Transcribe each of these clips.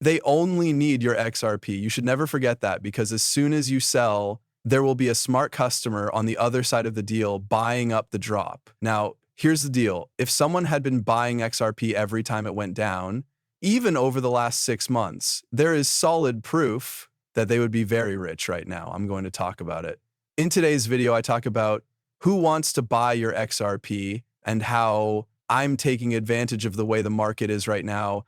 They only need your XRP. You should never forget that, because as soon as you sell, there will be a smart customer on the other side of the deal buying up the drop. Now, here's the deal. If someone had been buying XRP every time it went down, even over the last 6 months, there is solid proof that they would be very rich right now. I'm going to talk about it. In today's video, I talk about who wants to buy your XRP and how I'm taking advantage of the way the market is right now.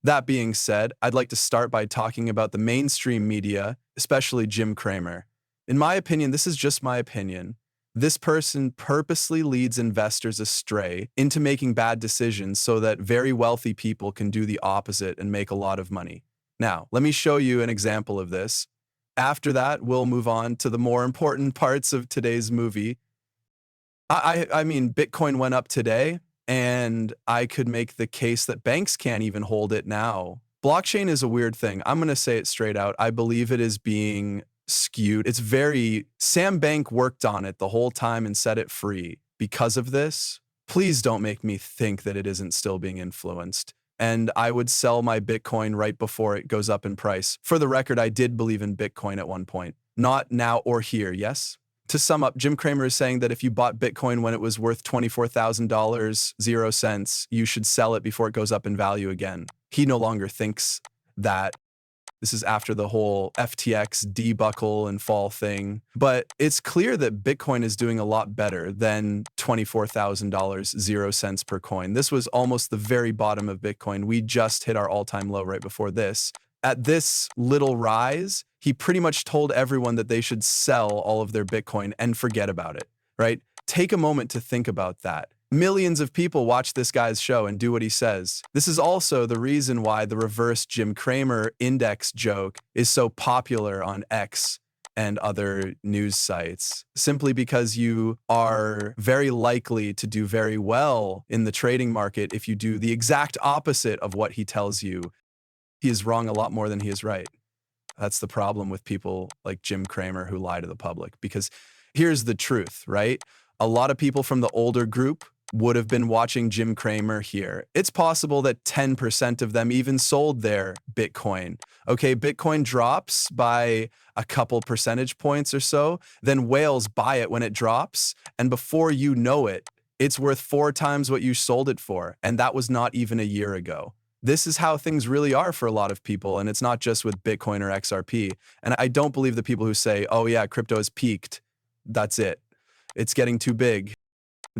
That being said, I'd like to start by talking about the mainstream media, especially Jim Cramer. In my opinion, this is just my opinion. This person purposely leads investors astray into making bad decisions so that very wealthy people can do the opposite and make a lot of money. Now, let me show you an example of this. After that, we'll move on to the more important parts of today's movie. I mean, Bitcoin went up today, and I could make the case that banks can't even hold it now. Blockchain is a weird thing. I'm going to say it straight out. I believe it is being skewed. Sam Bank worked on it the whole time and set it free. Because of this, please don't make me think that it isn't still being influenced. And I would sell my Bitcoin right before it goes up in price. For the record, I did believe in Bitcoin at one point. Not now or here, yes? To sum up, Jim Cramer is saying that if you bought Bitcoin when it was worth $24,000, 0 cents, you should sell it before it goes up in value again. He no longer thinks that. This is after the whole FTX debuckle and fall thing. But it's clear that Bitcoin is doing a lot better than $24,000, 0 cents per coin. This was almost the very bottom of Bitcoin. We just hit our all-time low right before this. At this little rise, he pretty much told everyone that they should sell all of their Bitcoin and forget about it, right? Take a moment to think about that. Millions of people watch this guy's show and do what he says. This is also the reason why the reverse Jim Cramer index joke is so popular on X and other news sites, simply because you are very likely to do very well in the trading market if you do the exact opposite of what he tells you. He is wrong a lot more than he is right. That's the problem with people like Jim Cramer who lie to the public, because here's the truth, right? A lot of people from the older group would have been watching Jim Cramer here. It's possible that 10% of them even sold their Bitcoin. Okay, Bitcoin drops by a couple percentage points or so, then whales buy it when it drops, and before you know it, it's worth 4 times what you sold it for, and that was not even a year ago. This is how things really are for a lot of people, and it's not just with Bitcoin or XRP. And I don't believe the people who say, oh yeah, crypto has peaked. That's it. It's getting too big.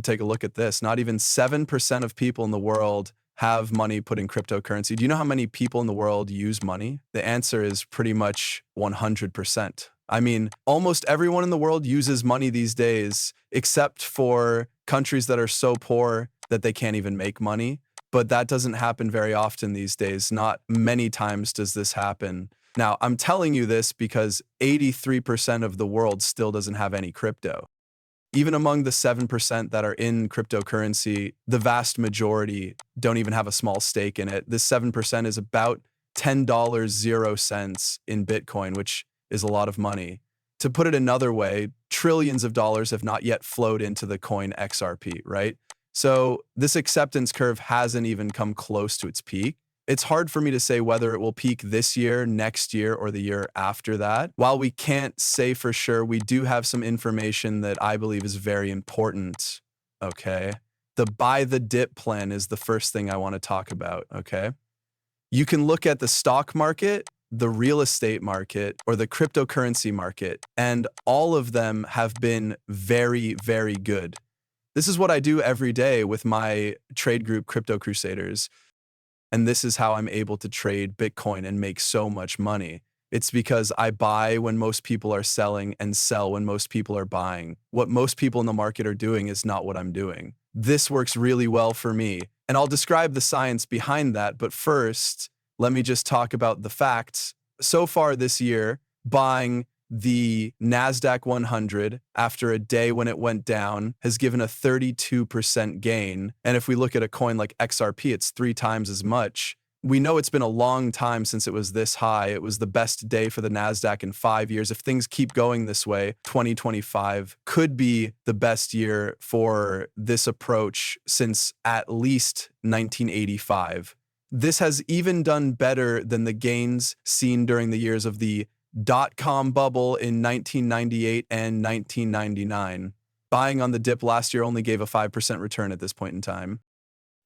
Take a look at this. Not even 7% of people in the world have money put in cryptocurrency. Do you know how many people in the world use money? The answer is pretty much 100%. I mean, almost everyone in the world uses money these days, except for countries that are so poor that they can't even make money. But that doesn't happen very often these days. Not many times does this happen. Now, I'm telling you this because 83% of the world still doesn't have any crypto. Even among the 7% that are in cryptocurrency, the vast majority don't even have a small stake in it. This 7% is about $10, 0 cents in Bitcoin, which is a lot of money. To put it another way, trillions of dollars have not yet flowed into the coin XRP, right? So this acceptance curve hasn't even come close to its peak. It's hard for me to say whether it will peak this year, next year, or the year after that. While we can't say for sure, we do have some information that I believe is very important, okay? The buy the dip plan is the first thing I want to talk about, okay? You can look at the stock market, the real estate market, or the cryptocurrency market, and all of them have been very, very good. This is what I do every day with my trade group, Crypto Crusaders. And this is how I'm able to trade Bitcoin and make so much money. It's because I buy when most people are selling and sell when most people are buying. What most people in the market are doing is not what I'm doing. This works really well for me. And I'll describe the science behind that. But first, let me just talk about the facts. So far this year, buying the NASDAQ 100 after a day when it went down has given a 32% gain. And if we look at a coin like XRP, it's 3 times as much. We know it's been a long time since it was this high. It was the best day for the NASDAQ in 5 years. If things keep going this way, 2025 could be the best year for this approach since at least 1985. This has even done better than the gains seen during the years of the dot-com bubble in 1998 and 1999. Buying on the dip last year only gave a 5% return at this point in time.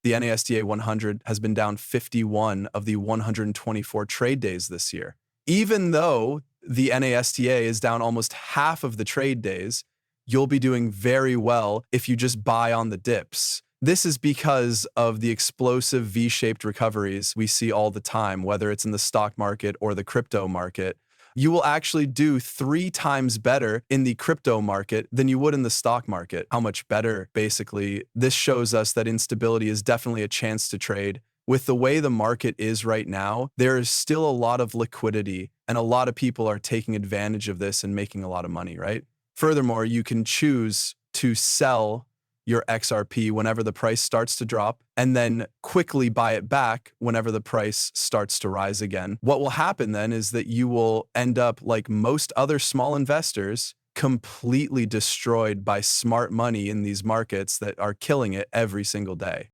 The NASDA 100 has been down 51 of the 124 trade days this year. Even though the NASDA is down almost half of the trade days, you'll be doing very well if you just buy on the dips. This is because of the explosive V-shaped recoveries we see all the time, whether it's in the stock market or the crypto market. You will actually do 3 times better in the crypto market than you would in the stock market. How much better, basically. This shows us that instability is definitely a chance to trade. With the way the market is right now, there is still a lot of liquidity, and a lot of people are taking advantage of this and making a lot of money, right? Furthermore, you can choose to sell your XRP whenever the price starts to drop, and then quickly buy it back whenever the price starts to rise again. What will happen then is that you will end up, like most other small investors, completely destroyed by smart money in these markets that are killing it every single day.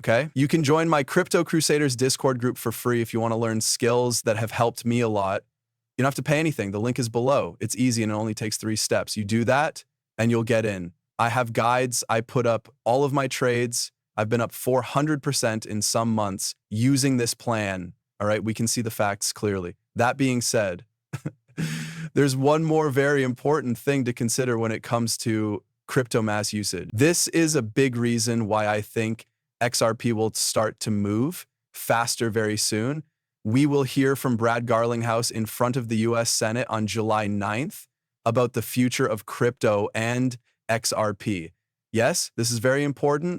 Okay? You can join my Crypto Crusaders Discord group for free if you want to learn skills that have helped me a lot. You don't have to pay anything. The link is below. It's easy and it only takes 3 steps. You do that and you'll get in. I have guides. I put up all of my trades. I've been up 400% in some months using this plan. All right, we can see the facts clearly. That being said, there's one more very important thing to consider when it comes to crypto mass usage. This is a big reason why I think XRP will start to move faster very soon. We will hear from Brad Garlinghouse in front of the US Senate on July 9th about the future of crypto and XRP. Yes, this is very important.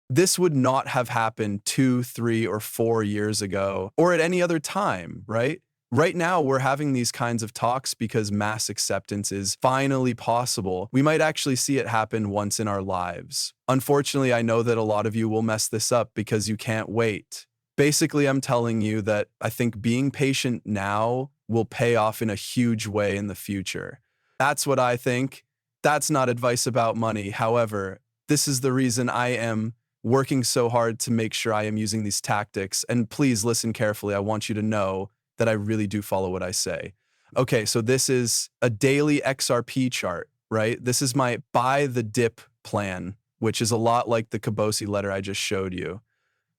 This would not have happened 2, 3, or 4 years ago, or at any other time, right? Right now, we're having these kinds of talks because mass acceptance is finally possible. We might actually see it happen once in our lives. Unfortunately, I know that a lot of you will mess this up because you can't wait. Basically, I'm telling you that I think being patient now will pay off in a huge way in the future. That's what I think. That's not advice about money. However, this is the reason I am working so hard to make sure I am using these tactics. And please listen carefully. I want you to know that I really do follow what I say. Okay, so this is a daily XRP chart, right? This is my buy the dip plan, which is a lot like the Kabosi letter I just showed you.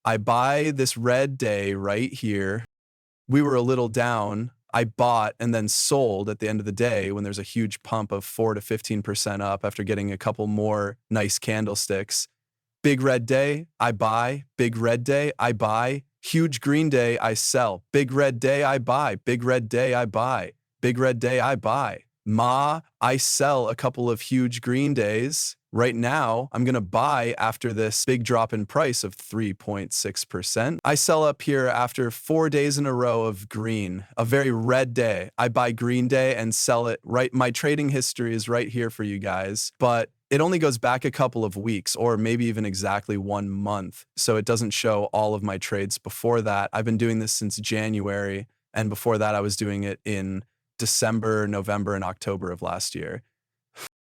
I buy this red day right here. We were a little down. I bought and then sold at the end of the day when there's a huge pump of 4 to 15% up after getting a couple more nice candlesticks. Big red day, I buy. Big red day, I buy. Huge green day, I sell. Big red day, I buy. Big red day, I buy. Big red day, I buy. I sell a couple of huge green days. Right now, I'm going to buy after this big drop in price of 3.6%. I sell up here after 4 days in a row of green, a very red day. I buy green day and sell it right. My trading history is right here for you guys, but it only goes back a couple of weeks or maybe even exactly 1 month. So it doesn't show all of my trades before that. I've been doing this since January. And before that, I was doing it in December, November, and October of last year.